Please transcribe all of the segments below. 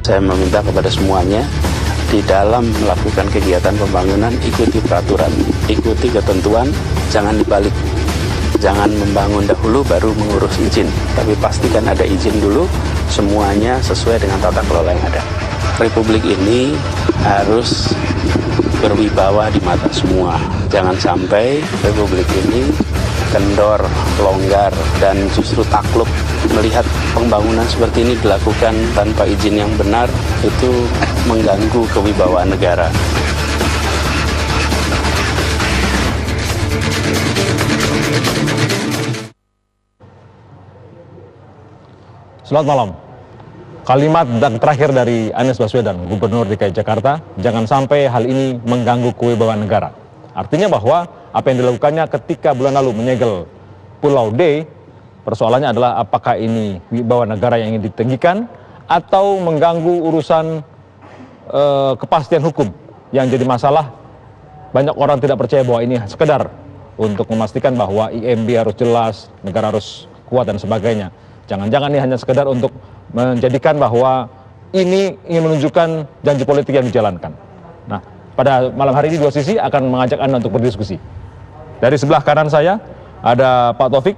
Saya meminta kepada semuanya di dalam melakukan kegiatan pembangunan ikuti peraturan, ikuti ketentuan, jangan dibalik. Jangan membangun dahulu baru mengurus izin, tapi pastikan ada izin dulu, semuanya sesuai dengan tata kelola yang ada. Republik ini harus berwibawa di mata semua. Jangan sampai Republik ini kendor, longgar, dan justru takluk melihat pembangunan seperti ini dilakukan tanpa izin yang benar, itu mengganggu kewibawaan negara. Selamat malam. Kalimat terakhir dari Anies Baswedan, Gubernur DKI Jakarta, jangan sampai hal ini mengganggu kewibawaan negara. Artinya bahwa apa yang dilakukannya ketika bulan lalu menyegel Pulau D, persoalannya adalah apakah ini wibawa negara yang ingin ditinggikan atau mengganggu urusan kepastian hukum yang jadi masalah. Banyak orang tidak percaya bahwa ini sekedar untuk memastikan bahwa IMB harus jelas, negara harus kuat dan sebagainya. Jangan-jangan ini hanya sekedar untuk menjadikan bahwa ini ingin menunjukkan janji politik yang dijalankan. Nah, pada malam hari ini dua sisi akan mengajak Anda untuk berdiskusi. Dari sebelah kanan saya ada Pak Taufik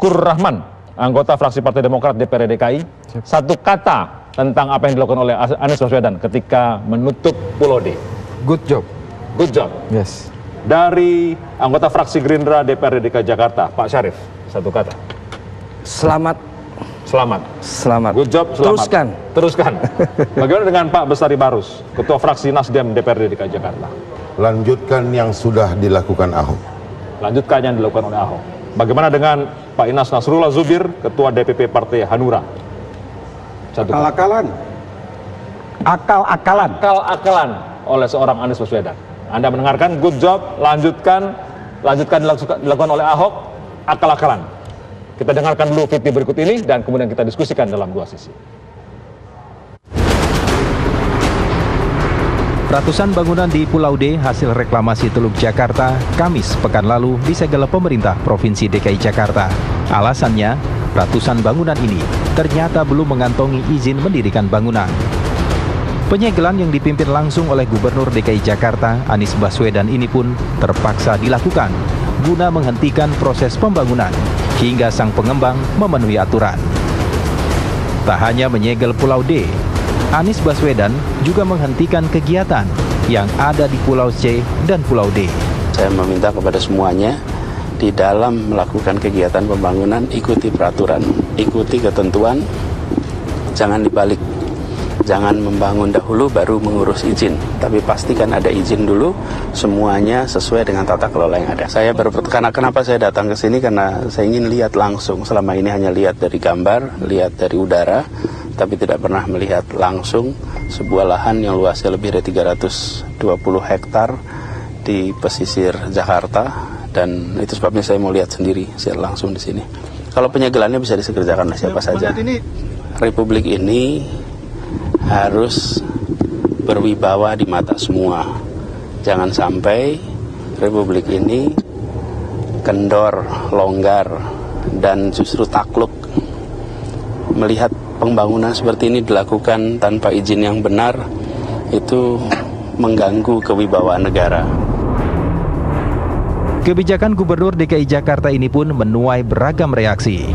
Kurrahman, anggota fraksi Partai Demokrat DPRD DKI. Satu kata tentang apa yang dilakukan oleh Anies Baswedan ketika menutup Pulau D. Good job. Good job. Yes. Dari anggota fraksi Gerindra DPRD DKI Jakarta, Pak Syarif, satu kata. Selamat. Good job, selamat. Teruskan. Bagaimana dengan Pak Bestari Barus, Ketua Fraksi Nasdem DPRD DKI Jakarta? Lanjutkan yang sudah dilakukan Ahok. Lanjutkan yang dilakukan oleh Ahok. Bagaimana dengan Pak Inas Nasrullah Zubir, Ketua DPP Partai Hanura? Akal-akalan oleh seorang Anies Baswedan. Anda mendengarkan, good job, lanjutkan dilakukan oleh Ahok, akal-akalan. Kita dengarkan dulu video berikut ini dan kemudian kita diskusikan dalam dua sisi. Ratusan bangunan di Pulau D hasil reklamasi Teluk Jakarta Kamis pekan lalu disegel pemerintah Provinsi DKI Jakarta. Alasannya, ratusan bangunan ini ternyata belum mengantongi izin mendirikan bangunan. Penyegelan yang dipimpin langsung oleh Gubernur DKI Jakarta Anies Baswedan ini pun terpaksa dilakukan guna menghentikan proses pembangunan hingga sang pengembang memenuhi aturan. Tak hanya menyegel Pulau D, Anies Baswedan juga menghentikan kegiatan yang ada di Pulau C dan Pulau D. Saya meminta kepada semuanya di dalam melakukan kegiatan pembangunan ikuti peraturan, ikuti ketentuan, jangan dibalik. Jangan membangun dahulu baru mengurus izin, tapi pastikan ada izin dulu, semuanya sesuai dengan tata kelola yang ada. Saya karena kenapa saya datang ke sini, karena saya ingin lihat langsung. Selama ini hanya lihat dari gambar, lihat dari udara, tapi tidak pernah melihat langsung sebuah lahan yang luasnya lebih dari 320 hektar di pesisir Jakarta, dan itu sebabnya saya mau lihat sendiri, secara langsung di sini. Kalau penyegelannya bisa disekerjakan oleh siapa saja. Republik ini harus berwibawa di mata semua. Jangan sampai Republik ini kendor, longgar, dan justru takluk melihat pembangunan seperti ini dilakukan tanpa izin yang benar, itu mengganggu kewibawaan negara. Kebijakan Gubernur DKI Jakarta ini pun menuai beragam reaksi.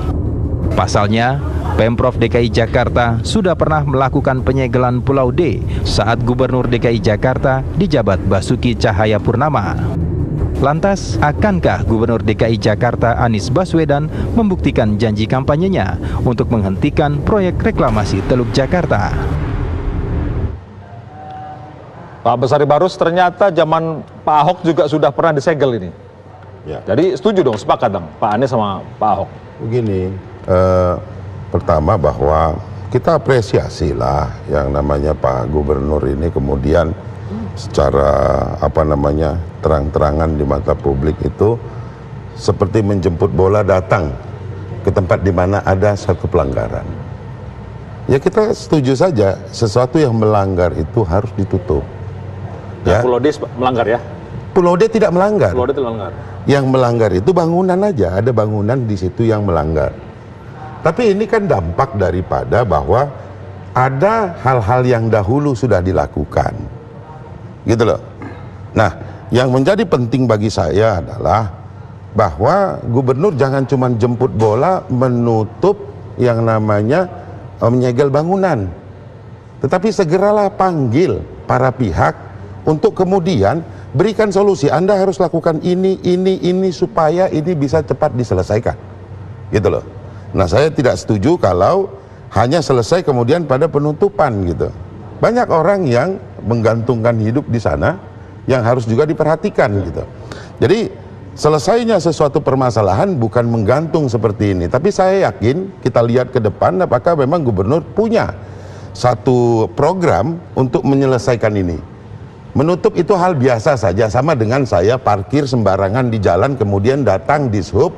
Pasalnya, Pemprov DKI Jakarta sudah pernah melakukan penyegelan Pulau D saat Gubernur DKI Jakarta dijabat Basuki Cahayapurnama. Lantas, akankah Gubernur DKI Jakarta Anies Baswedan membuktikan janji kampanyenya untuk menghentikan proyek reklamasi Teluk Jakarta? Pak Bestari Barus, ternyata zaman Pak Ahok juga sudah pernah disegel ini. Ya. Jadi setuju dong, sepakat dong Pak Anies sama Pak Ahok? Begini, pertama bahwa kita apresiasi lah yang namanya Pak Gubernur ini kemudian secara terang-terangan di mata publik itu seperti menjemput bola datang ke tempat di mana ada satu pelanggaran. Ya kita setuju saja, sesuatu yang melanggar itu harus ditutup. Ya. Pulau D melanggar ya? Pulau D tidak melanggar. Pulau D tidak melanggar. Yang melanggar itu bangunan aja, ada bangunan di situ yang melanggar. Tapi ini kan dampak daripada bahwa ada hal-hal yang dahulu sudah dilakukan, gitu loh. Nah, yang menjadi penting bagi saya adalah bahwa gubernur jangan cuma jemput bola menutup yang namanya menyegel bangunan, tetapi segeralah panggil para pihak untuk kemudian berikan solusi. Anda harus lakukan ini supaya ini bisa cepat diselesaikan, gitu loh. Nah, saya tidak setuju kalau hanya selesai kemudian pada penutupan gitu. Banyak orang yang menggantungkan hidup di sana yang harus juga diperhatikan gitu. Jadi selesainya sesuatu permasalahan bukan menggantung seperti ini, tapi saya yakin kita lihat ke depan apakah memang gubernur punya satu program untuk menyelesaikan ini. Menutup itu hal biasa saja, sama dengan saya parkir sembarangan di jalan kemudian datang dishub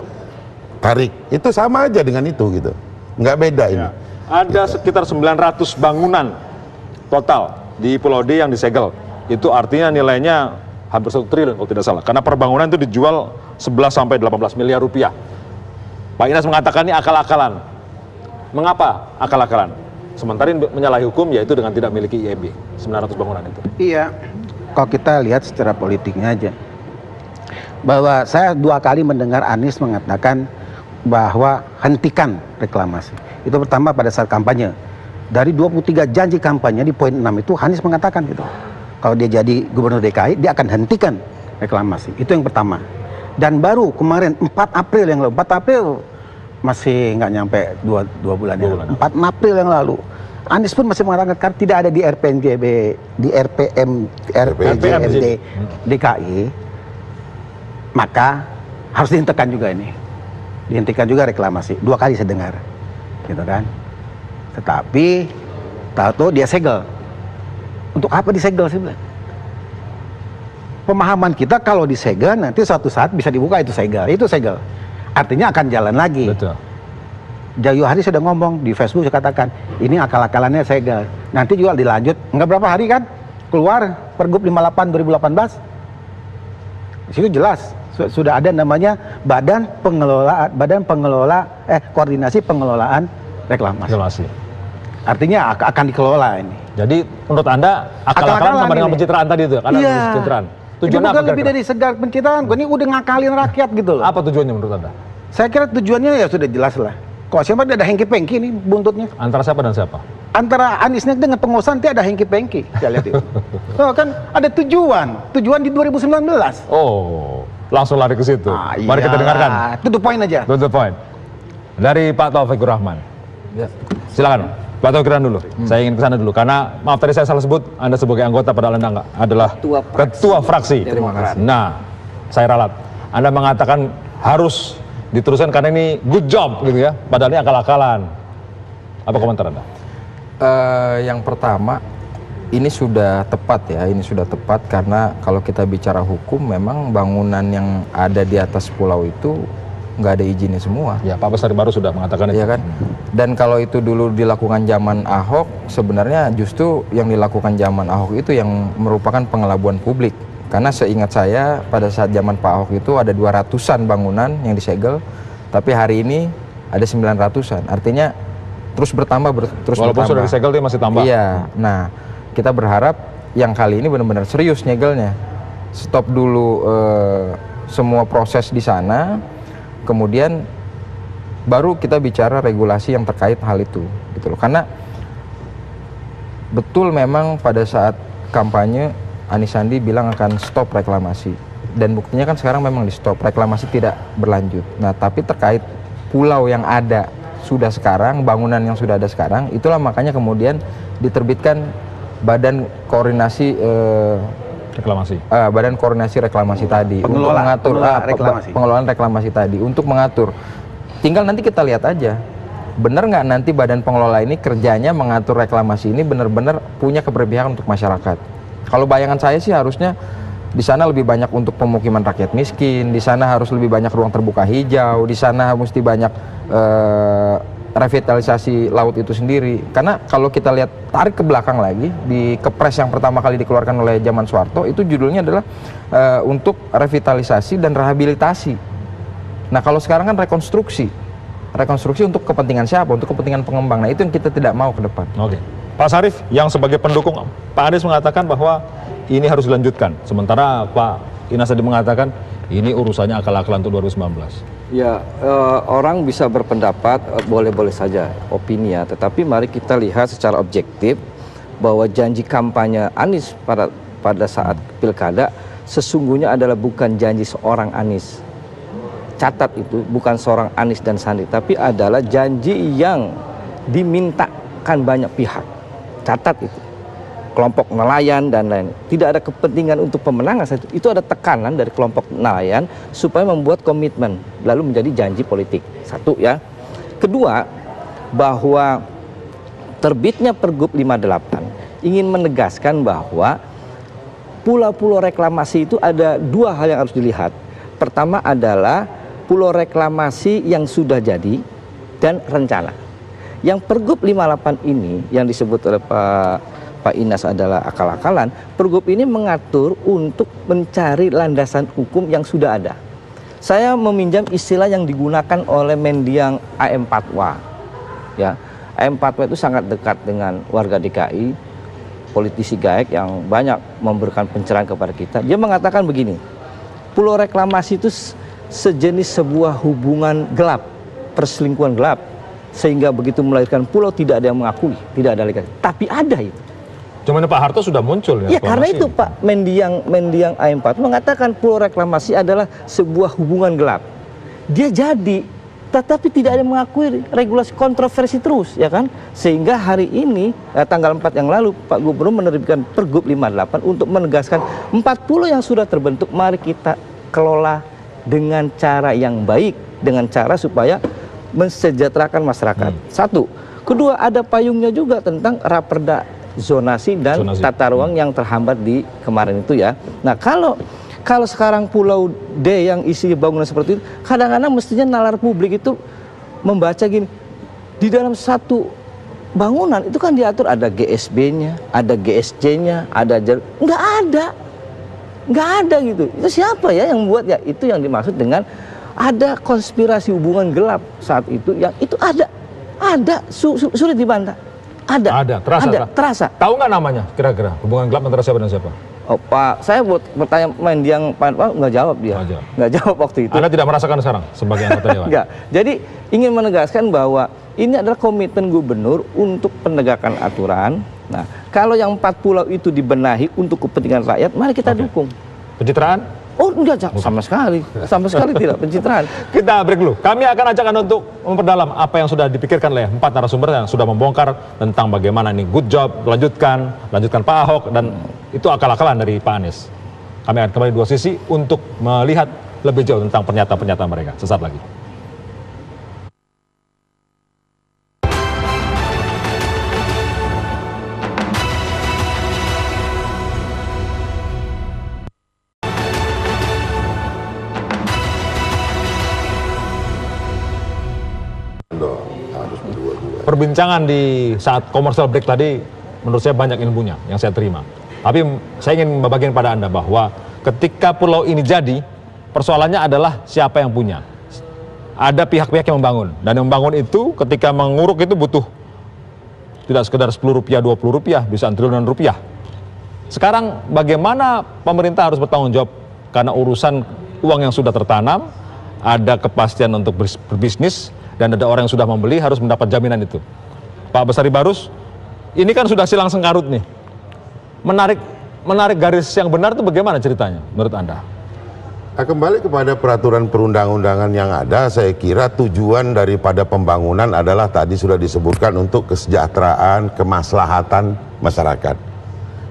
tarik, itu sama aja dengan itu gitu, nggak beda ini. Ada sekitar 900 bangunan total di Pulau D yang disegel. Itu artinya nilainya hampir 1 triliun kalau tidak salah. Karena per bangunan itu dijual 11 sampai 18 miliar rupiah. Pak Inas mengatakan ini akal-akalan. Mengapa akal-akalan? Sementara menyalahi hukum yaitu dengan tidak memiliki IEB 900 bangunan itu. Iya, kalau kita lihat secara politiknya aja, bahwa saya 2 kali mendengar Anies mengatakan bahwa hentikan reklamasi. Itu pertama pada saat kampanye. Dari 23 janji kampanye di poin 6 itu Anies mengatakan gitu, kalau dia jadi gubernur DKI dia akan hentikan reklamasi. Itu yang pertama. Dan baru kemarin 4 April yang lalu, 4 April masih nggak nyampe 2 bulan ya. 4 April yang lalu Anies pun masih mengatakan tidak ada di RPJMD DKI, maka harus dihentikan juga ini. Dihentikan juga reklamasi. 2 kali saya dengar, gitu kan. Tetapi tahu dia segel. Untuk apa disegel sih? Pemahaman kita kalau disegel nanti suatu saat bisa dibuka itu segel. Itu segel. Artinya akan jalan lagi. Betul. Jauh hari sudah ngomong di Facebook, saya katakan ini akal-akalannya segel. Nanti juga dilanjut. Nggak berapa hari kan keluar Pergub 58 2018. Di situ jelas sudah ada namanya koordinasi pengelolaan reklamasi. Artinya akan dikelola ini. Jadi menurut Anda akal-akalan sama dengan pencitraan tadi itu? Karena iya. pencitraan. Tujuannya itu bukan lebih dari segar pencitraan. Ini udah ngakalin rakyat gitu loh. Apa tujuannya menurut Anda? Saya kira tujuannya ya sudah jelas lah. Kok siapa ada hengki-pengki nih buntutnya? Antara siapa dan siapa? Antara Aniesnya dengan pengusaha nanti ada hengki-pengki. Saya lihat itu. Oh, kan ada tujuan di 2019. Oh, langsung lari ke situ. Mari kita dengarkan. To the point aja. To the point. Dari Pak Taufikur Rahman. Ya. Silakan, Pak Taufikur Rahman dulu. Saya ingin ke sana dulu karena maaf tadi saya salah sebut. Anda sebagai anggota padahal Anda adalah ketua fraksi. Terima kasih. Nah, saya ralat. Anda mengatakan harus diteruskan karena ini good job gitu ya. Padahal ini akal-akalan. Apa komentar Anda? Yang pertama, ini sudah tepat ya. Ini sudah tepat karena kalau kita bicara hukum, memang bangunan yang ada di atas pulau itu nggak ada izinnya semua. Ya, Pak Bestari baru sudah mengatakan itu. Iya kan? Dan kalau itu dulu dilakukan zaman Ahok, sebenarnya justru yang dilakukan zaman Ahok itu yang merupakan pengelabuan publik. Karena seingat saya pada saat zaman Pak Ahok itu ada 200-an bangunan yang disegel, tapi hari ini ada 900-an. Artinya terus bertambah Walaupun sudah disegel dia masih tambah. Iya. Nah, kita berharap yang kali ini benar-benar serius nyegelnya. Stop dulu semua proses di sana. Kemudian baru kita bicara regulasi yang terkait hal itu, gitu loh. Karena betul memang pada saat kampanye Anies Sandi bilang akan stop reklamasi, dan buktinya kan sekarang memang di stop, reklamasi tidak berlanjut. Nah, tapi terkait pulau yang ada sudah sekarang, bangunan yang sudah ada sekarang, itulah makanya kemudian diterbitkan Badan Koordinasi Badan Koordinasi Reklamasi tadi untuk mengatur pengelolaan reklamasi tadi untuk mengatur. Tinggal nanti kita lihat aja, benar nggak nanti badan pengelola ini kerjanya mengatur reklamasi ini benar-benar punya keberpihakan untuk masyarakat. Kalau bayangan saya sih harusnya di sana lebih banyak untuk pemukiman rakyat miskin, di sana harus lebih banyak ruang terbuka hijau, di sana mesti banyak revitalisasi laut itu sendiri. Karena kalau kita lihat tarik ke belakang lagi di Kepres yang pertama kali dikeluarkan oleh zaman Soeharto itu judulnya adalah untuk revitalisasi dan rehabilitasi. Nah, kalau sekarang kan rekonstruksi untuk kepentingan siapa? Untuk kepentingan pengembang. Nah, itu yang kita tidak mau ke depan. Oke. Pak Sarif yang sebagai pendukung Pak Anies mengatakan bahwa ini harus dilanjutkan. Sementara Pak Inas tadi mengatakan ini urusannya akal-akalan untuk 2019. Ya, orang bisa berpendapat, boleh-boleh saja opini ya. Tetapi mari kita lihat secara objektif bahwa janji kampanye Anies pada saat pilkada sesungguhnya adalah bukan janji seorang Anies. Catat itu, bukan seorang Anies dan Sandi, tapi adalah janji yang dimintakan banyak pihak. Catat itu. Kelompok nelayan dan lain. Tidak ada kepentingan untuk pemenangan. Itu ada tekanan dari kelompok nelayan supaya membuat komitmen lalu menjadi janji politik. Satu ya. Kedua, bahwa terbitnya Pergub 58 ingin menegaskan bahwa pulau-pulau reklamasi itu ada dua hal yang harus dilihat. Pertama adalah pulau reklamasi yang sudah jadi dan rencana. Yang Pergub 58 ini yang disebut oleh Pak Inas adalah akal-akalan. Pergub ini mengatur untuk mencari landasan hukum yang sudah ada. Saya meminjam istilah yang digunakan oleh Mendiang AM Patwa. Ya, AM Patwa itu sangat dekat dengan warga DKI, politisi GAEK yang banyak memberikan pencerahan kepada kita. Dia mengatakan begini, pulau reklamasi itu sejenis sebuah hubungan gelap, perselingkuhan gelap. Sehingga begitu melahirkan pulau tidak ada yang mengakui, tidak ada lagi. Tapi ada itu. Cuman Pak Harto sudah muncul ya. Ya karena itu Pak Mendiang AM4 mengatakan pulau reklamasi adalah sebuah hubungan gelap. Dia jadi, tetapi tidak ada yang mengakui, regulasi kontroversi terus, ya kan? Sehingga hari ini tanggal 4 yang lalu Pak Gubernur menerbitkan Pergub 58 untuk menegaskan 4 pulau yang sudah terbentuk mari kita kelola dengan cara yang baik, dengan cara supaya mensejahterakan masyarakat. Satu. Kedua, ada payungnya juga tentang raperda zonasi dan tata ruang yang terhambat di kemarin itu ya. Nah, kalau sekarang Pulau D yang isi bangunan seperti itu, kadang-kadang mestinya nalar publik itu membaca gini, di dalam satu bangunan itu kan diatur ada GSB-nya, ada GSJ-nya, ada nggak ada gitu. Itu siapa ya yang buat ya? Itu yang dimaksud dengan ada konspirasi hubungan gelap saat itu yang itu ada sulit dibantah. Ada, terasa. Tahu nggak namanya kira-kira hubungan gelap antara siapa dan siapa? Oh Pak, saya buat bertanya Mendiang Pak nggak jawab dia, nggak jawab waktu itu. Anda tidak merasakan sekarang sebagai anggota dewan? Enggak. Jadi ingin menegaskan bahwa ini adalah komitmen gubernur untuk penegakan aturan. Nah, kalau yang 4 pulau itu dibenahi untuk kepentingan rakyat, mari kita dukung. Pencitraan? Oh enggak, sama sekali tidak pencitraan. Kita break dulu. Kami akan ajak Anda untuk memperdalam apa yang sudah dipikirkan oleh 4 narasumber yang sudah membongkar tentang bagaimana ini good job, lanjutkan Pak Ahok, dan itu akal-akalan dari Pak Anies. Kami akan kembali dua sisi untuk melihat lebih jauh tentang pernyataan-pernyataan mereka. Sesaat lagi. Perbincangan di saat commercial break tadi menurut saya banyak ilmunya yang saya terima. Tapi saya ingin membagikan pada Anda bahwa ketika pulau ini jadi, persoalannya adalah siapa yang punya. Ada pihak-pihak yang membangun, dan yang membangun itu ketika menguruk itu butuh tidak sekedar Rp10, Rp20, bisa triliunan rupiah. Sekarang bagaimana pemerintah harus bertanggung jawab karena urusan uang yang sudah tertanam, ada kepastian untuk berbisnis, dan ada orang yang sudah membeli harus mendapat jaminan itu. Pak Bestari Barus, ini kan sudah silang sengkarut nih. Menarik garis yang benar itu bagaimana ceritanya menurut Anda? Nah, kembali kepada peraturan perundang-undangan yang ada, saya kira tujuan daripada pembangunan adalah tadi sudah disebutkan untuk kesejahteraan, kemaslahatan masyarakat.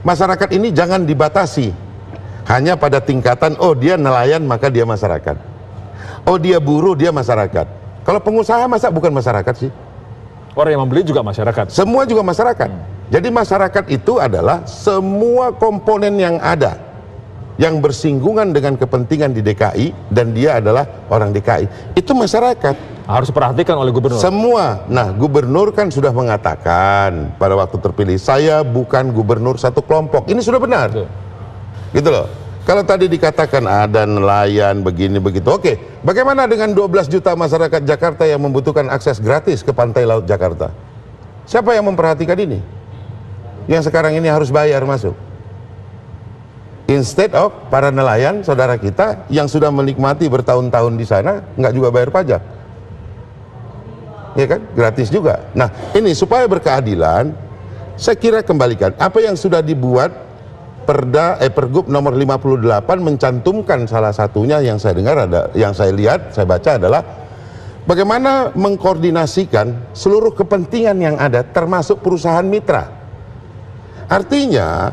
Masyarakat ini jangan dibatasi hanya pada tingkatan, oh dia nelayan maka dia masyarakat. Oh dia buruh dia masyarakat. Kalau pengusaha masa bukan masyarakat sih? Orang yang membeli juga masyarakat. Semua juga masyarakat. Jadi masyarakat itu adalah semua komponen yang ada yang bersinggungan dengan kepentingan di DKI, dan dia adalah orang DKI. Itu masyarakat. Harus diperhatikan oleh gubernur. Semua. Nah, gubernur kan sudah mengatakan pada waktu terpilih, saya bukan gubernur satu kelompok. Ini sudah benar. Gitu loh. Kalau tadi dikatakan ada nelayan begini begitu, oke. Bagaimana dengan 12 juta masyarakat Jakarta yang membutuhkan akses gratis ke pantai laut Jakarta? Siapa yang memperhatikan ini? yang sekarang ini harus bayar masuk. Instead of para nelayan, saudara kita yang sudah menikmati bertahun-tahun di sana, nggak juga bayar pajak. Ya kan? Gratis juga. Nah, ini supaya berkeadilan, saya kira kembalikan. Apa yang sudah dibuat Pergub nomor 58 mencantumkan salah satunya yang saya dengar yang saya lihat, saya baca adalah bagaimana mengkoordinasikan seluruh kepentingan yang ada termasuk perusahaan mitra. Artinya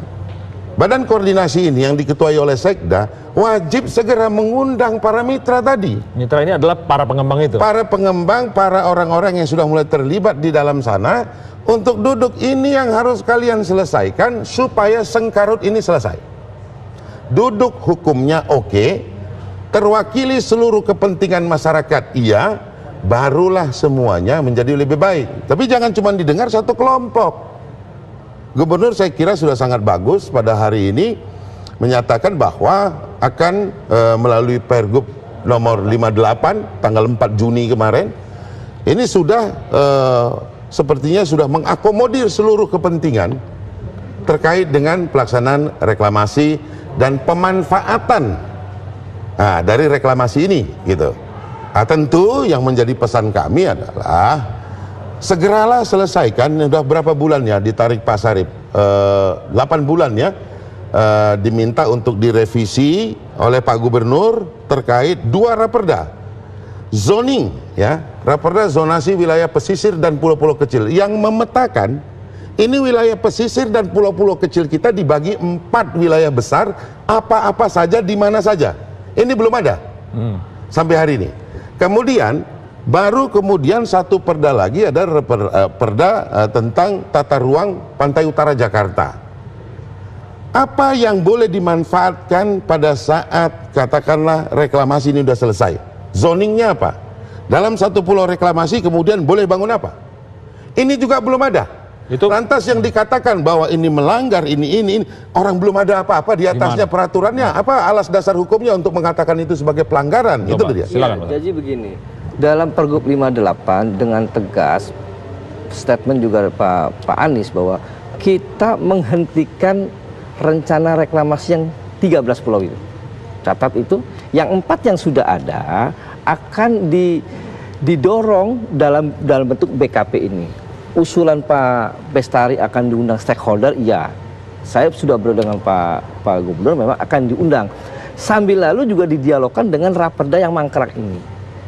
badan koordinasi ini yang diketuai oleh Sekda wajib segera mengundang para mitra tadi. Mitra ini adalah para pengembang itu? Para pengembang, para orang-orang yang sudah mulai terlibat di dalam sana untuk duduk, ini yang harus kalian selesaikan supaya sengkarut ini selesai. Duduk hukumnya oke, terwakili seluruh kepentingan masyarakat iya, barulah semuanya menjadi lebih baik. Tapi jangan cuma didengar satu kelompok. Gubernur saya kira sudah sangat bagus pada hari ini menyatakan bahwa akan melalui Pergub nomor 58 tanggal 4 Juni kemarin, ini sudah sepertinya sudah mengakomodir seluruh kepentingan terkait dengan pelaksanaan reklamasi dan pemanfaatan dari reklamasi ini gitu. Tentu yang menjadi pesan kami adalah segeralah selesaikan. Sudah berapa bulan ya ditarik Pak Sarip? 8 bulan ya, diminta untuk direvisi oleh Pak Gubernur terkait 2 raperda zoning ya, raperda zonasi wilayah pesisir dan pulau-pulau kecil yang memetakan ini wilayah pesisir dan pulau-pulau kecil kita dibagi 4 wilayah besar, apa-apa saja di mana saja. Ini belum ada sampai hari ini. Kemudian baru kemudian satu perda lagi ada perda tentang tata ruang pantai utara Jakarta. Apa yang boleh dimanfaatkan pada saat katakanlah reklamasi ini sudah selesai? Zoningnya apa? Dalam satu pulau reklamasi kemudian boleh bangun apa? Ini juga belum ada. Lantas yang dikatakan bahwa ini melanggar ini orang belum ada apa-apa di atasnya peraturannya. Apa alas dasar hukumnya untuk mengatakan itu sebagai pelanggaran? Itu dia. Silakan. Jadi begini. Dalam Pergub 58 dengan tegas statement juga Pak Anies bahwa kita menghentikan rencana reklamasi yang 13 pulau itu. Catat itu, yang 4 yang sudah ada akan didorong dalam bentuk BKP ini. Usulan Pak Bestari akan diundang stakeholder, iya. Saya sudah berundang dengan Pak Gubernur, memang akan diundang. Sambil lalu juga didialogkan dengan raperda yang mangkrak ini.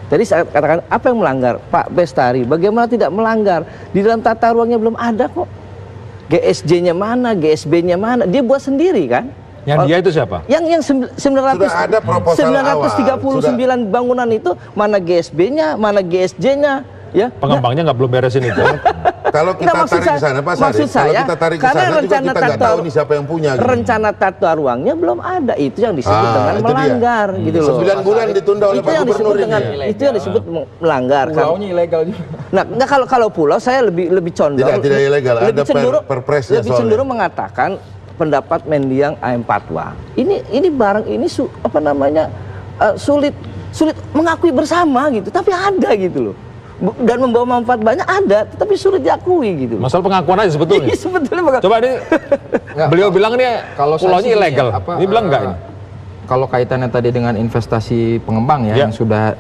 Jadi saya katakan apa yang melanggar? Pak Bestari, bagaimana tidak melanggar? Di dalam tata ruangnya belum ada kok. GSJ-nya mana, GSB-nya mana? Dia buat sendiri kan? Yang dia itu siapa? Yang 939 bangunan itu mana GSB-nya, mana GSJ-nya? Ya, pengembangnya nggak belum beresin itu. Kalau kita tarik ke sana, Pak Sarip, kalau kita tarik ke sana juga kita nggak tahu nih siapa yang punya. Gitu. Rencana tata ruangnya belum ada, itu yang disebut dengan melanggar, gitu loh. 9 bulan ditunda oleh Pak Gubernur ini. Itu yang disebut melanggar. Pulaunya ilegal juga. Nah, kalau pulau saya lebih condong. Tidak ilegal. Ada perpresnya lebih cenderung mengatakan pendapat Mendiang AM Patwa. Ini barang ini sulit mengakui bersama gitu, tapi ada gitu loh. Dan membawa manfaat banyak ada, tetapi sulit diakui gitu. Masalah pengakuan aja sebetulnya. Sebetulnya coba ini beliau bilang ini pulaunya ilegal. Ini bilang enggak ini? Kalau kaitannya tadi dengan investasi pengembang ya, yang sudah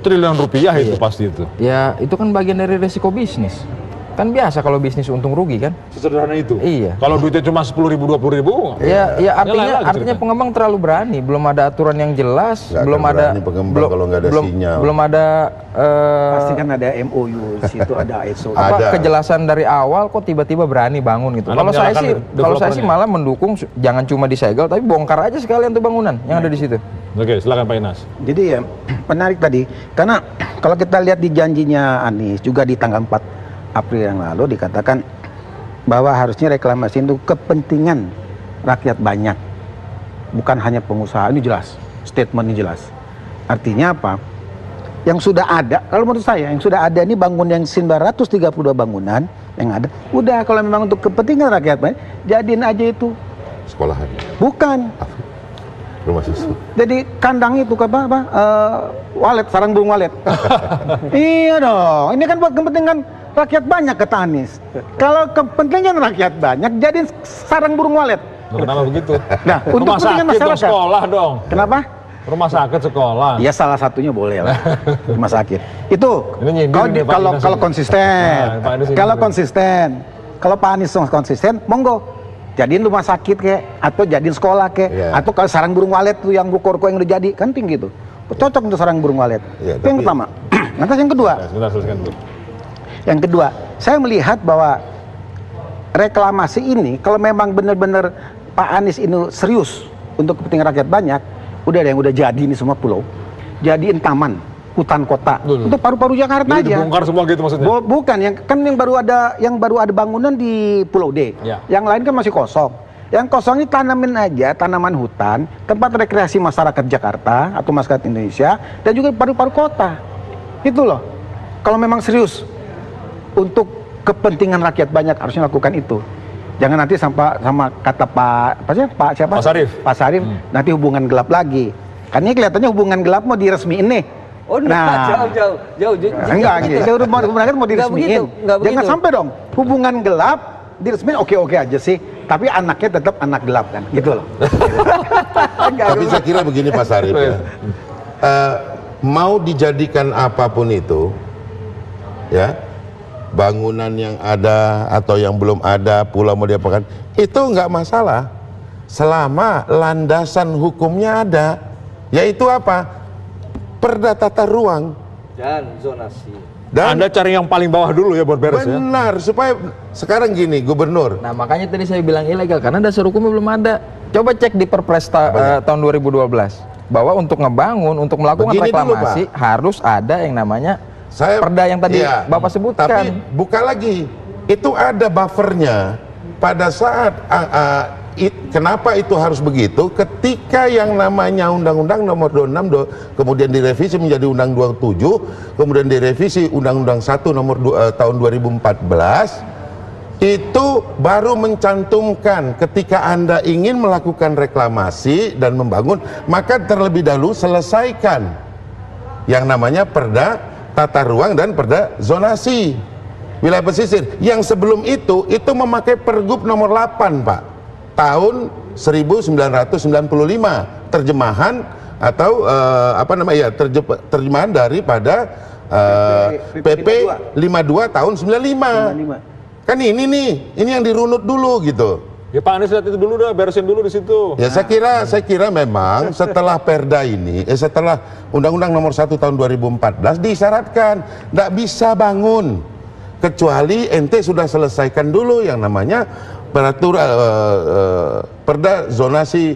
triliunan rupiah itu pasti itu. Ya itu kan bagian dari resiko bisnis. Kan biasa kalau bisnis untung rugi kan? Sesederhana itu. Iya. Kalau duitnya cuma 10.000 20.000. Ya artinya pengembang terlalu berani, belum ada aturan yang jelas, belum ada pasti kan ada MOU di situ, ada ISO. Kejelasan dari awal kok tiba-tiba berani bangun gitu. Kalau saya sih malah mendukung jangan cuma disegel tapi bongkar aja sekalian tuh bangunan yang ada di situ. Oke, silakan Pak Inas. Jadi ya menarik tadi karena kalau kita lihat di janjinya Anies juga di tanggal 4 April yang lalu dikatakan bahwa harusnya reklamasi itu kepentingan rakyat banyak, bukan hanya pengusaha. Ini jelas, statement ini jelas. Artinya apa? Yang sudah ada, kalau menurut saya yang sudah ada ini bangun yang 932 bangunan yang ada, udah kalau memang untuk kepentingan rakyat banyak, jadiin aja itu sekolahan. Bukan. Rumah susu. Jadi kandang itu walet, sarang burung walet. Iya dong. Ini kan buat kepentingan rakyat banyak kata Anies. Kalau kepentingan rakyat banyak, jadiin sarang burung walet. Kenapa begitu? Nah, untuk Rumah kepentingan sakit dong, masyarakat. sekolah dong. Kenapa? Rumah sakit, sekolah. Ya salah satunya boleh lah. Rumah sakit. Itu Ini nyindir kalau nih, Pak kalau Anies kalau ini. konsisten. Nah, Pak Anies ini Kalau nyindir. konsisten. Kalau Pak Anies konsisten, monggo. Jadiin rumah sakit kek, atau jadiin sekolah kek, Iya. atau kalau sarang burung walet tuh yang ruko-ruko yang udah jadi, kan tinggi tuh. Cocok untuk sarang burung walet. Iya, Itu yang tapi- pertama. Lantas yang kedua. Nah, sebentar, selesaikan dulu. Yang kedua, saya melihat bahwa reklamasi ini kalau memang benar-benar Pak Anies ini serius untuk kepentingan rakyat banyak, udah ada yang udah jadi ini semua pulau, jadiin taman, hutan kota Dulu. untuk paru-paru Jakarta Jadi aja. dibongkar semua gitu maksudnya? Bukan yang baru ada bangunan di Pulau D. Ya. Yang lain kan masih kosong. Yang kosong ini tanamin aja, tanaman hutan, tempat rekreasi masyarakat Jakarta atau masyarakat Indonesia dan juga paru-paru kota. Itu loh. Kalau memang serius untuk kepentingan rakyat banyak harusnya lakukan itu. Jangan nanti sama kata Pak siapa? Pak Sarif. Pak Sarif nanti hubungan gelap lagi. Kan ini kelihatannya hubungan gelap mau diresmiin nih. Oh, jauh. Enggak, hubungan gelap mau Nggak diresmiin. begitu, nggak Jangan begitu. sampai dong hubungan gelap diresmiin oke aja sih. Tapi anaknya tetap anak gelap kan, gitu loh. Tapi saya kira begini Pak Sarif ya. Mau dijadikan apapun itu, ya, bangunan yang ada atau yang belum ada, pulau mau diapakan, itu nggak masalah. Selama landasan hukumnya ada, yaitu apa? Perda tata ruang. Dan zonasi. Dan Anda cari yang paling bawah dulu ya buat beres ya. benar, supaya sekarang gini, Gubernur, Nah makanya tadi saya bilang ilegal karena dasar hukumnya belum ada. Coba cek di Perpres tahun 2012 bahwa untuk ngebangun, untuk melakukan Begini dulu, reklamasi harus ada yang namanya saya perda yang tadi iya, Bapak sebutkan. Tapi buka lagi, itu ada buffernya. Pada saat kenapa itu harus begitu? Ketika yang namanya Undang-Undang Nomor 26 kemudian direvisi menjadi Undang 27, kemudian direvisi Undang-Undang 1 Nomor tahun 2014. Itu baru mencantumkan ketika Anda ingin melakukan reklamasi dan membangun, maka terlebih dahulu selesaikan yang namanya perda tata ruang dan perda zonasi wilayah pesisir. Yang sebelum itu memakai Pergub nomor 8 Pak, tahun 1995, terjemahan atau terjemahan daripada PP 52 tahun 95. Kan ini yang dirunut dulu gitu. Ya Pak Anies lihat itu dulu dah, beresin dulu di situ. Ya saya kira memang setelah perda ini, setelah Undang-Undang Nomor 1 tahun 2014 disyaratkan tidak bisa bangun kecuali ente sudah selesaikan dulu yang namanya peraturan perda zonasi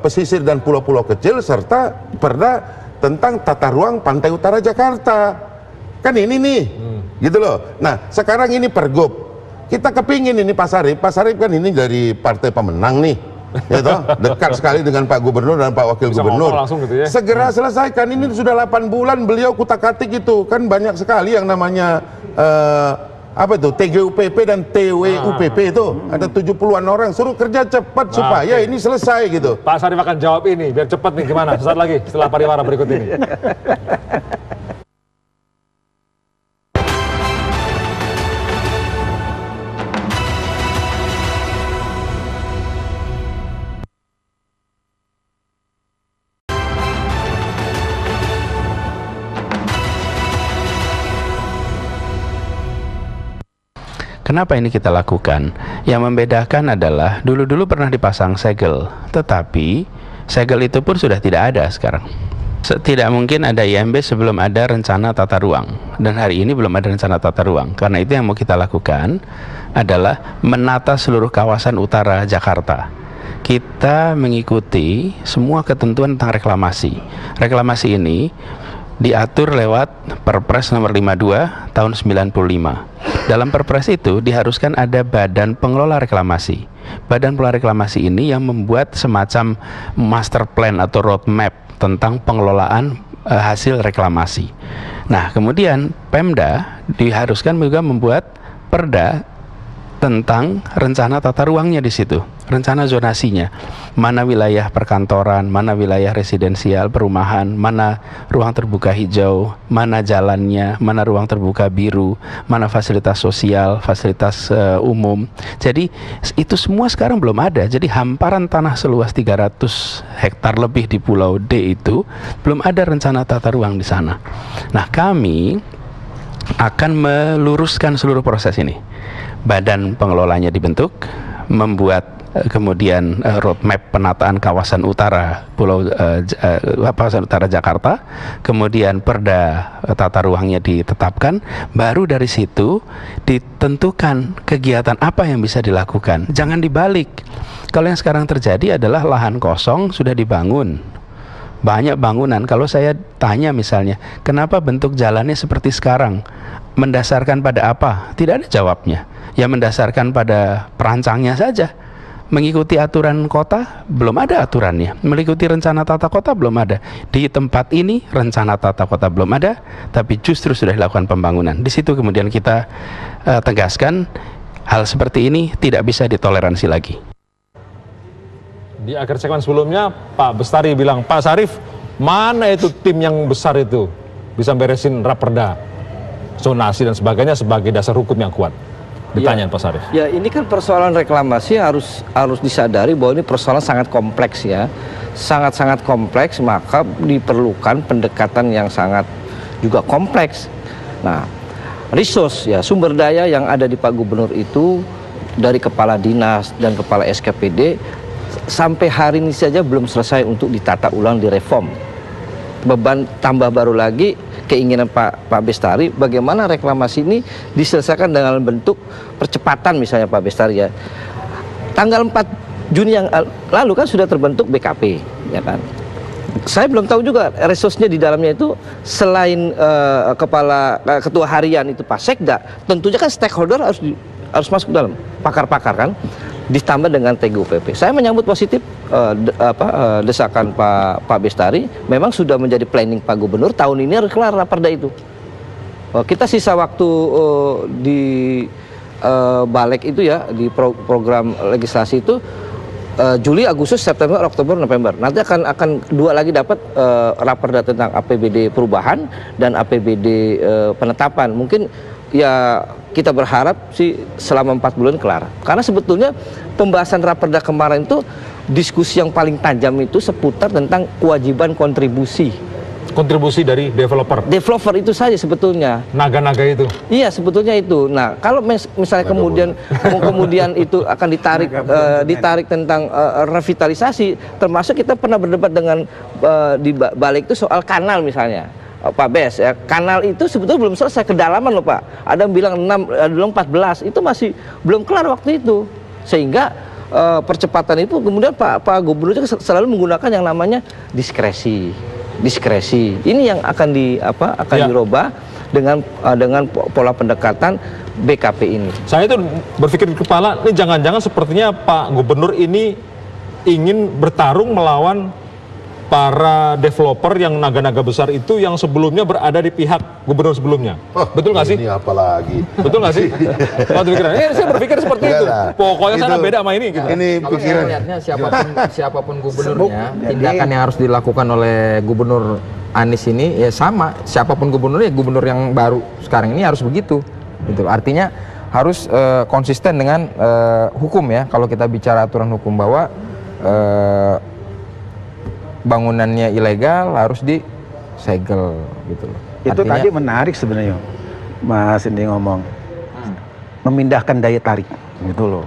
pesisir dan pulau-pulau kecil serta perda tentang tata ruang pantai utara Jakarta. Kan ini nih, gitu loh. Nah sekarang ini pergub. Kita kepingin ini Pak Sarif kan ini dari partai pemenang nih, ya toh, dekat sekali dengan Pak Gubernur dan Pak Wakil Bisa Gubernur. ngomong langsung gitu ya. Segera selesaikan, ini sudah 8 bulan beliau kutak-katik itu, kan banyak sekali yang namanya TGUPP dan TWUPP itu, ada 70-an orang, suruh kerja cepat supaya ini selesai gitu. Pak Sarif akan jawab ini, biar cepat nih gimana, sesaat lagi setelah pariwara berikut ini. Kenapa ini kita lakukan? Yang membedakan adalah dulu-dulu pernah dipasang segel, tetapi segel itu pun sudah tidak ada sekarang. Tidak mungkin ada IMB sebelum ada rencana tata ruang, dan hari ini belum ada rencana tata ruang. Karena itu yang mau kita lakukan adalah menata seluruh kawasan utara Jakarta. Kita mengikuti semua ketentuan tentang reklamasi. Reklamasi ini diatur lewat Perpres nomor 52 tahun 95. Dalam Perpres itu diharuskan ada badan pengelola reklamasi. Badan pengelola reklamasi ini yang membuat semacam master plan atau roadmap tentang pengelolaan hasil reklamasi. Nah, kemudian Pemda diharuskan juga membuat perda tentang rencana tata ruangnya di situ, rencana zonasinya, mana wilayah perkantoran, mana wilayah residensial, perumahan, mana ruang terbuka hijau, mana jalannya, mana ruang terbuka biru, mana fasilitas sosial, fasilitas umum. Jadi itu semua sekarang belum ada. Jadi hamparan tanah seluas 300 hektar lebih di Pulau D itu belum ada rencana tata ruang di sana. Nah, kami akan meluruskan seluruh proses ini. Badan pengelolanya dibentuk, membuat kemudian roadmap penataan kawasan utara kawasan utara Jakarta, kemudian perda tata ruangnya ditetapkan, baru dari situ ditentukan kegiatan apa yang bisa dilakukan. Jangan dibalik. Kalau yang sekarang terjadi adalah lahan kosong sudah dibangun, banyak bangunan. Kalau saya tanya misalnya, kenapa bentuk jalannya seperti sekarang? Mendasarkan pada apa? Tidak ada jawabnya. Ya mendasarkan pada perancangnya saja. Mengikuti aturan kota, belum ada aturannya. Mengikuti rencana tata kota, belum ada. Di tempat ini, rencana tata kota belum ada, tapi justru sudah dilakukan pembangunan. Di situ kemudian kita tegaskan, hal seperti ini tidak bisa ditoleransi lagi. Di akhir segmen sebelumnya, Pak Bestari bilang, Pak Sarif, mana itu tim yang besar itu bisa beresin raperda, zonasi dan sebagainya sebagai dasar hukum yang kuat? Ditanya Pak Sarif. Ya, ini kan persoalan reklamasi harus disadari bahwa ini persoalan sangat kompleks ya. Sangat-sangat kompleks, maka diperlukan pendekatan yang sangat juga kompleks. Nah, resource ya, sumber daya yang ada di Pak Gubernur itu dari kepala dinas dan kepala SKPD sampai hari ini saja belum selesai untuk ditata ulang, direform. Beban tambah baru lagi keinginan Pak Bestari, bagaimana reklamasi ini diselesaikan dengan bentuk percepatan, misalnya Pak Bestari ya. Tanggal 4 Juni yang lalu kan sudah terbentuk BKP, ya kan. Saya belum tahu juga resource-nya di dalamnya itu selain ketua harian itu Pak Sekda, tentunya kan stakeholder harus masuk dalam, pakar-pakar kan, ditambah dengan TGUPP. Saya menyambut positif desakan Pak Bestari. Memang sudah menjadi planning Pak Gubernur, tahun ini harus kelar raperda itu. Kita sisa waktu di balik itu ya, di program legislasi itu Juli, Agustus, September, Oktober, November. Nanti akan dua lagi dapat raperda tentang APBD perubahan dan APBD penetapan. Mungkin ya kita berharap sih selama 4 bulan kelar. Karena sebetulnya pembahasan raperda kemarin itu diskusi yang paling tajam itu seputar tentang kewajiban kontribusi. Kontribusi dari developer. Developer itu saja sebetulnya. Naga-naga itu. Iya, sebetulnya itu. Nah, kalau misalnya kemudian itu akan ditarik tentang revitalisasi, termasuk kita pernah berdebat dengan di balik itu soal kanal misalnya. Pak Bes, ya, kanal itu sebetulnya belum selesai, kedalaman loh Pak. Ada yang bilang 6, ada yang bilang 14, itu masih belum kelar waktu itu. Sehingga percepatan itu kemudian Pak Gubernur itu selalu menggunakan yang namanya diskresi. Ini yang akan dirubah dengan pola pendekatan BKP ini. Saya itu berpikir di kepala, ini jangan-jangan sepertinya Pak Gubernur ini ingin bertarung melawan para developer yang naga-naga besar itu yang sebelumnya berada di pihak gubernur sebelumnya. Betul nggak sih? Ini apa lagi? Betul nggak sih? Saya berpikir seperti itu. Pokoknya sana beda sama ini. Gitu. Ini pikiran. Lihatnya siapapun gubernurnya, tindakan yang harus dilakukan oleh Gubernur Anies ini ya sama. Siapapun gubernurnya, gubernur yang baru sekarang ini harus begitu. Gitu. Artinya harus konsisten dengan hukum ya. Kalau kita bicara aturan hukum bahwa bangunannya ilegal harus disegel gitu loh. Itu artinya, tadi menarik sebenarnya Mas Indi ngomong memindahkan daya tarik gitu loh.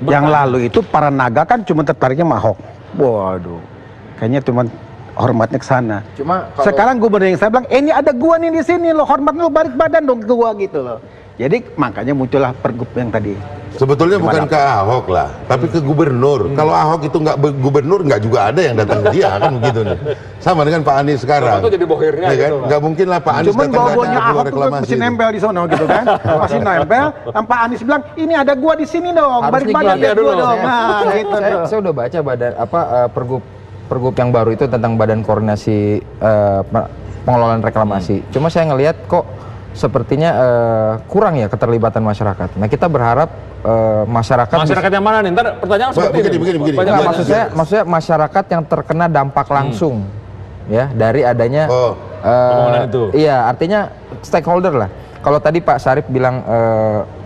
Yang lalu itu para naga kan cuma tertariknya Ahok. Waduh, kayaknya cuma hormatnya ke sana. Cuma sekarang gubernur yang saya bilang, ini ada gua nih di sini loh, hormatnya lo balik badan dong ke gua gitu loh. Jadi makanya muncullah pergub yang tadi. Sebetulnya bukan ke Ahok lah, tapi ke gubernur. Kalau Ahok itu nggak gubernur, nggak juga ada yang datang ke dia kan begitu nih. Sama dengan Pak Anies sekarang. Itu jadi bohirnya ya kan? Gitu. Nggak mungkin lah Pak Anies cuman bawanya Ahok tuh masih nempel di sono gitu kan. Masih nempel. Pak Anies bilang, ini ada gua di sini dong. Balik badan dulu dong. Nah, gitu. Saya udah baca pergub yang baru itu tentang Badan Koordinasi Pengelolaan Reklamasi. Cuma saya ngelihat kok sepertinya kurang ya keterlibatan masyarakat. Nah, kita berharap masyarakat yang mana nih? Ntar pertanyaan seperti ini. Begini. Nah, maksudnya masyarakat yang terkena dampak langsung ya dari adanya pembangunan itu. Iya, artinya stakeholder lah. Kalau tadi Pak Syarif bilang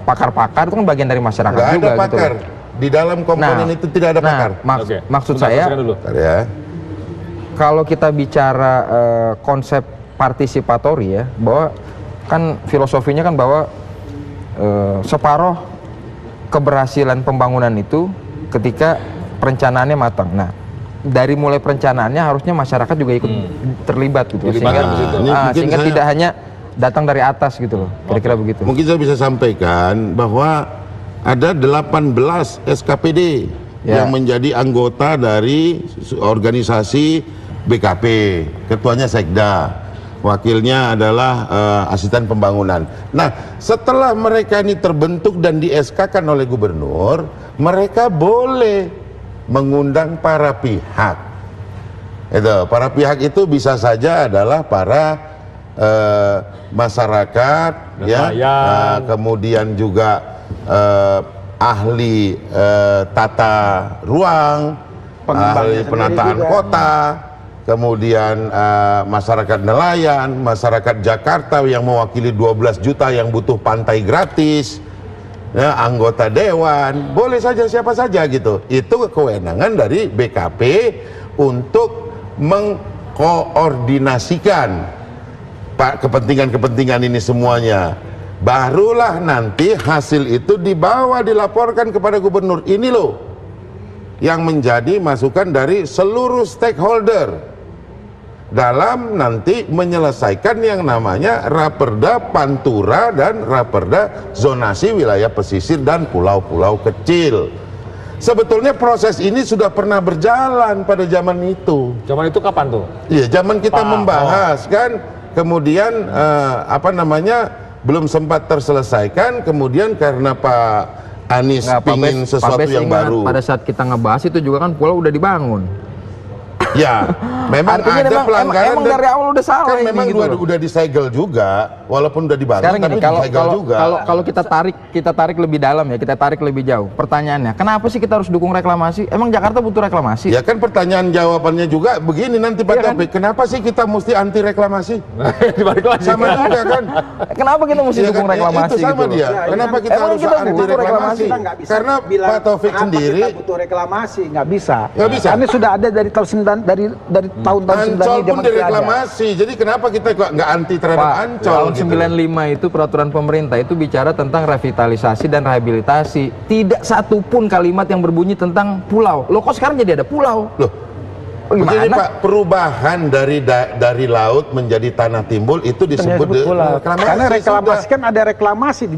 pakar-pakar itu kan bagian dari masyarakat Nggak juga ada pakar. gitu. Di dalam komponen itu tidak ada pakar. Maksud saya Ya. kalau kita bicara konsep partisipatori ya, bahwa kan filosofinya kan bahwa separuh keberhasilan pembangunan itu ketika perencanaannya matang. Nah, dari mulai perencanaannya harusnya masyarakat juga ikut terlibat gitu, sehingga tidak hanya datang dari atas gitu loh, kira-kira begitu. Mungkin saya bisa sampaikan bahwa ada 18 SKPD yang menjadi anggota dari organisasi BKP, ketuanya Sekda, wakilnya adalah asisten pembangunan. Nah, setelah mereka ini terbentuk dan di-SK-kan oleh gubernur, mereka boleh mengundang para pihak. Itu, para pihak itu bisa saja adalah para masyarakat, kemudian juga ahli tata ruang, ahli penataan kota, kemudian masyarakat nelayan, masyarakat Jakarta yang mewakili 12 juta yang butuh pantai gratis, ya, anggota dewan, boleh saja siapa saja gitu. Itu kewenangan dari BKP untuk mengkoordinasikan kepentingan-kepentingan ini semuanya. Barulah nanti hasil itu dilaporkan kepada gubernur. Ini loh yang menjadi masukan dari seluruh stakeholder dalam nanti menyelesaikan yang namanya Raperda Pantura dan Raperda Zonasi Wilayah Pesisir dan Pulau-Pulau Kecil. Sebetulnya proses ini sudah pernah berjalan pada zaman itu. Zaman itu kapan tuh? Iya, zaman kita membahas kan, kemudian belum sempat terselesaikan, kemudian karena Pak Anies ingin sesuatu yang baru. Pada saat kita ngebahas itu juga kan pulau udah dibangun. Ya, memang artinya ada pelanggaran. Emang dari awal udah salah kan ini, memang gitu udah disegel juga, walaupun udah dibangun. Sekarang gini, tapi disegel juga. Kalau kita tarik lebih dalam ya, kita tarik lebih jauh. Pertanyaannya, kenapa sih kita harus dukung reklamasi? Emang Jakarta butuh reklamasi? Ya kan pertanyaan jawabannya juga begini nanti Pak Taufik, kenapa sih kita mesti anti reklamasi? Sama juga kan. Kenapa kita mesti dukung reklamasi? Itu sama gitu dia. Kenapa kita harus anti reklamasi? Karena Pak Taufik sendiri kita butuh reklamasi, nggak bisa. Nggak bisa. Kami sudah ada dari tahun tahun-tahun 90 Ancol pun direklamasi. Jadi kenapa kita nggak anti terhadap Pak, Ancol? Tahun 95 itu peraturan pemerintah itu bicara tentang revitalisasi dan rehabilitasi. Tidak satupun kalimat yang berbunyi tentang pulau. Loh, kok sekarang jadi ada pulau? Loh, begini Pak, perubahan dari laut menjadi tanah timbul itu disebut reklamasi. Karena reklamasi kan ada reklamasi di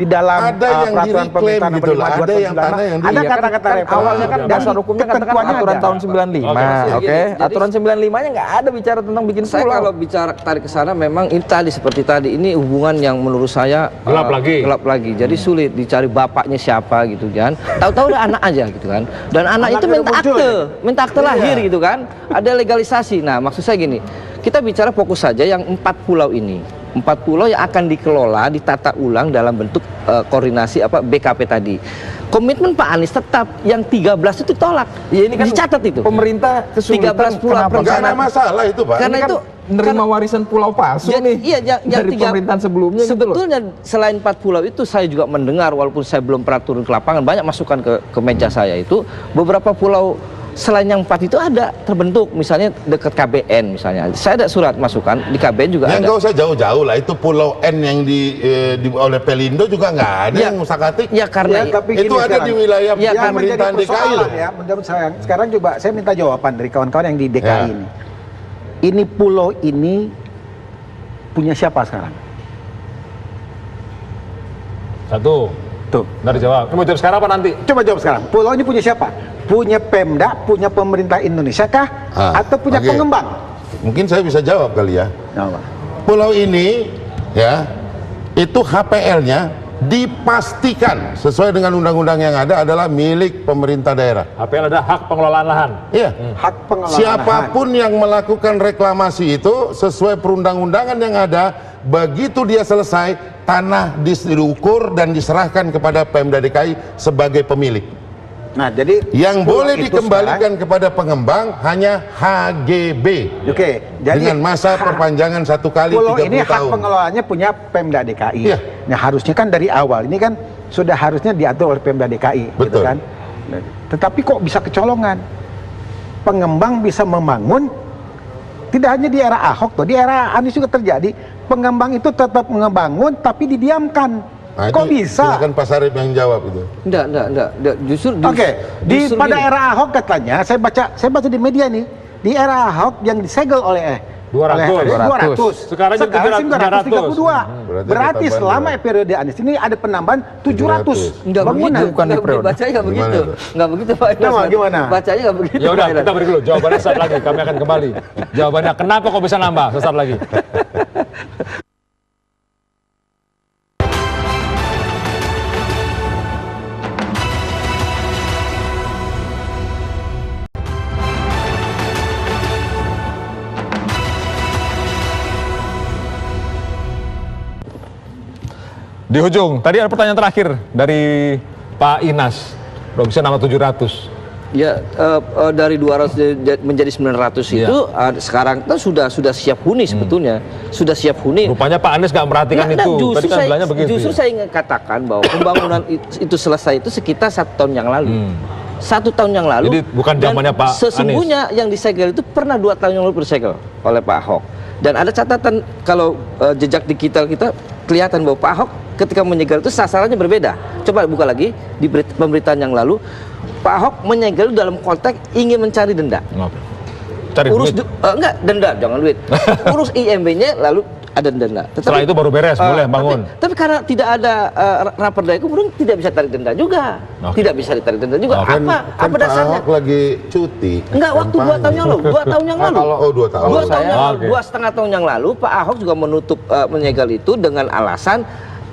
dalam ada yang peraturan diklaim pemerintahan gitu lah, ada yang tanah yang ada kata-kata awalnya kan dasar hukumnya katakan aturan tahun 95. Oke, aturan 95-nya nggak ada bicara tentang bikin pulau. Saya kalau bicara tarik ke sana memang ini tadi seperti tadi ini hubungan yang menurut saya gelap lagi. Jadi sulit dicari bapaknya siapa gitu kan. Tahu-tahu ada anak aja gitu kan. Dan anak itu minta akte lahir gitu kan. Ada legalisasi. Nah, maksud saya gini, kita bicara fokus saja yang 4 pulau ini. 4 pulau yang akan dikelola, ditata ulang dalam bentuk koordinasi BKP tadi. Komitmen Pak Anies tetap yang 13 itu tolak. Ya ini kan dicatat itu. Pemerintah kesulitan 13 pulau nggak ada masalah itu Pak. Karena itu nerima warisan pulau palsu nih. Iya, dari pemerintahan sebelumnya sebetulnya gitu loh. Selain 4 pulau itu saya juga mendengar, walaupun saya belum pernah turun ke lapangan, banyak masukan ke meja saya itu beberapa pulau selain yang 4 itu ada terbentuk, misalnya dekat KBN misalnya. Saya ada surat masukan di KBN juga ada. Nggak usah jauh-jauh lah, itu Pulau N yang oleh Pelindo juga nggak ada yang musakatik. Ya karena itu ada di wilayah pemerintahan DKI loh. Ya, menurut saya. Sekarang coba saya minta jawaban dari kawan-kawan yang di DKI ini. Ini pulau ini punya siapa sekarang? Satu. Tuh. Ntar dijawab. Kamu jawab sekarang apa nanti? Coba jawab sekarang. Pulau ini punya siapa? Punya Pemda, punya pemerintah Indonesia kah? Atau punya pengembang? Mungkin saya bisa jawab kali ya. Nah, Pulau ini ya, itu HPL-nya dipastikan sesuai dengan undang-undang yang ada adalah milik pemerintah daerah. HPL ada hak pengelolaan lahan. Iya. Hak pengelolaan Siapapun yang melakukan reklamasi itu sesuai perundang-undangan yang ada, begitu dia selesai, tanah diukur dan diserahkan kepada Pemda DKI sebagai pemilik. Nah, jadi Yang boleh itu dikembalikan kepada pengembang hanya HGB. Oke, jadi dengan masa perpanjangan 1 kali 30 pulau ini hak tahun. pengelolaannya punya Pemda DKI. Iya. Nah, harusnya kan dari awal ini kan sudah harusnya diatur oleh Pemda DKI, gitu Betul. kan. Tetapi kok bisa kecolongan? Pengembang bisa membangun, tidak hanya di era Ahok, di era Anies juga terjadi. Pengembang itu tetap membangun tapi didiamkan. Nah, Kok itu bisa? silakan Pak Sarip yang jawab itu. Enggak. Justru Oke, justru pada gini. era Ahok katanya, saya baca di media nih, di era Ahok yang disegel oleh 200. Sekarang jadi 932. Berarti ada selama tambahan periode Anies ini ada penambahan 700 Enggak bangunan. begitu, bukan di periode. bacanya enggak begitu. Gimana? Enggak begitu Pak Inas. Gimana? Bacanya enggak begitu. Ya udah, Pak Inas. kita beri dulu jawabannya saat lagi. Kami akan kembali. Jawabannya kenapa kok bisa nambah sesaat lagi. Di ujung, tadi ada pertanyaan terakhir dari Pak Inas. Kalau bisa nama 700. Ya, dari 200 menjadi 900 itu sekarang kan sudah siap huni sebetulnya. Sudah siap huni. Rupanya Pak Anies nggak memperhatikan Nah, itu. Tadi kan bilangnya begitu. Justru ya? saya ingin katakan bahwa pembangunan itu selesai itu sekitar 1 tahun yang lalu. 1 tahun yang lalu. Jadi bukan dan zamannya Pak sesungguhnya yang disegel itu pernah 2 tahun yang lalu disegel oleh Pak Ahok. Dan ada catatan kalau jejak digital kita kelihatan bahwa Pak Ahok ketika menyegel itu sasarannya berbeda. Coba buka lagi di pemberitaan yang lalu. Pak Ahok menyegel dalam konteks ingin mencari denda. Oke. Cari Urus duit. enggak denda, jangan duit. Urus IMB-nya lalu ada denda. Setelah itu baru beres, boleh bangun. Tapi karena tidak ada raperda itu, kemudian tidak bisa tarik denda juga. Oke. Tidak bisa ditarik denda juga. Kan Apa Pak dasarnya? Ahok lagi cuti. Enggak, waktu 2 tahun yang lalu. 2 tahun yang lalu. Oh, 2 tahun. 2 tahun yang lalu. Oke. 2,5 tahun yang lalu Pak Ahok juga menutup menyegel itu dengan alasan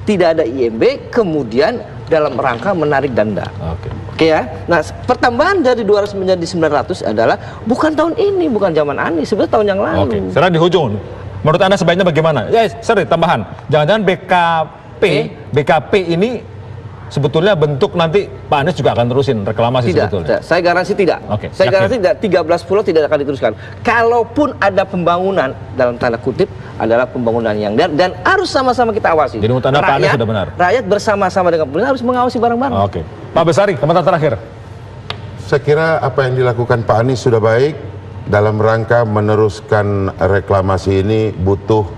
tidak ada IMB, kemudian dalam rangka menarik denda. Oke. Oke ya. Nah, pertambahan dari 200 menjadi 900 adalah bukan tahun ini, bukan zaman Anies, sebenarnya tahun yang lalu. Oke. Sekarang di ujung. Menurut Anda sebaiknya bagaimana? Ya, sorry, tambahan. Jangan-jangan BKP ini sebetulnya bentuk nanti Pak Anies juga akan terusin reklamasi sebetulnya. Tidak, saya garansi tidak. Oke, Saya yakin? garansi tidak, 13 pulau tidak akan diteruskan. Kalaupun ada pembangunan dalam tanda kutip adalah pembangunan yang dan harus sama-sama kita awasi. Jadi menurut Anda Pak Anies sudah benar? Rakyat bersama-sama dengan pemerintah harus mengawasi bareng-bareng. Oke. Pak Besari, komentar terakhir. Saya kira apa yang dilakukan Pak Anies sudah baik. Dalam rangka meneruskan reklamasi ini butuh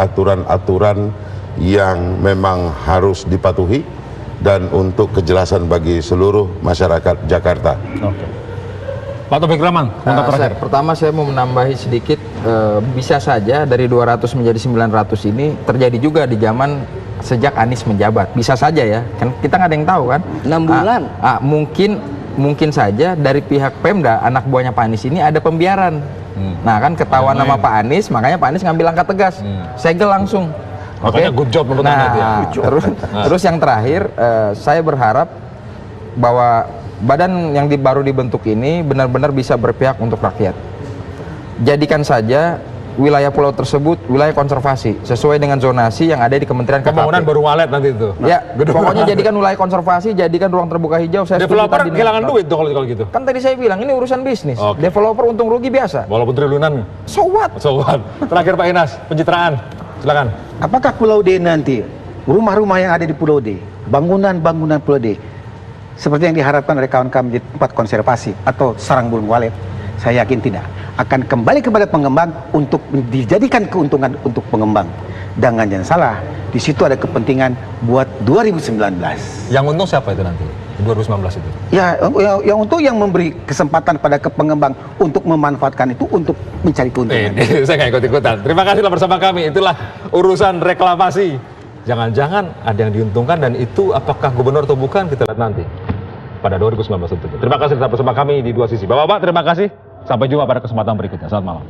aturan-aturan yang memang harus dipatuhi dan untuk kejelasan bagi seluruh masyarakat Jakarta. Oke. Pak Taufik Rahman, komentar terakhir. Pertama saya mau menambahi sedikit, bisa saja dari 200 menjadi 900 ini terjadi juga di zaman sejak Anies menjabat. Bisa saja ya, kan kita nggak ada yang tahu kan. 6 bulan. Mungkin saja dari pihak Pemda, anak buahnya Pak Anies ini ada pembiaran. Nah kan ketahuan nama Pak Anies, makanya Pak Anies ngambil langkah tegas, segel langsung. Makanya good job menurut Anda itu ya. Terus yang terakhir, saya berharap bahwa badan yang baru dibentuk ini benar-benar bisa berpihak untuk rakyat. Jadikan saja wilayah pulau tersebut wilayah konservasi sesuai dengan zonasi yang ada di Kementerian KKP. Pembangunan baru walet nanti itu. Ya, pokoknya jadikan wilayah konservasi, jadikan ruang terbuka hijau. Saya Developer setuju tadi kehilangan nih. duit tuh kalau gitu. Kan tadi saya bilang ini urusan bisnis. Oke. Developer untung rugi biasa. Walaupun triliunan. So what? Sobat. Terakhir Pak Inas, pencitraan. Silakan. Apakah Pulau D nanti, rumah-rumah yang ada di Pulau D, bangunan-bangunan Pulau D, seperti yang diharapkan oleh kawan-kawan di tempat konservasi atau sarang burung walet? Saya yakin tidak. Akan kembali kepada pengembang untuk dijadikan keuntungan untuk pengembang. Dan jangan salah, di situ ada kepentingan buat 2019. Yang untung siapa itu nanti? 2019 itu. Ya, yang untuk yang memberi kesempatan pada pengembang untuk memanfaatkan itu untuk mencari keuntungan. Saya nggak ikut-ikutan. Terima kasih telah bersama kami. Itulah urusan reklamasi. Jangan-jangan ada yang diuntungkan dan itu apakah gubernur atau bukan kita lihat nanti pada 2019 tentunya. Terima kasih telah bersama kami di Dua Sisi. Bapak-bapak, terima kasih. Sampai jumpa pada kesempatan berikutnya. Selamat malam.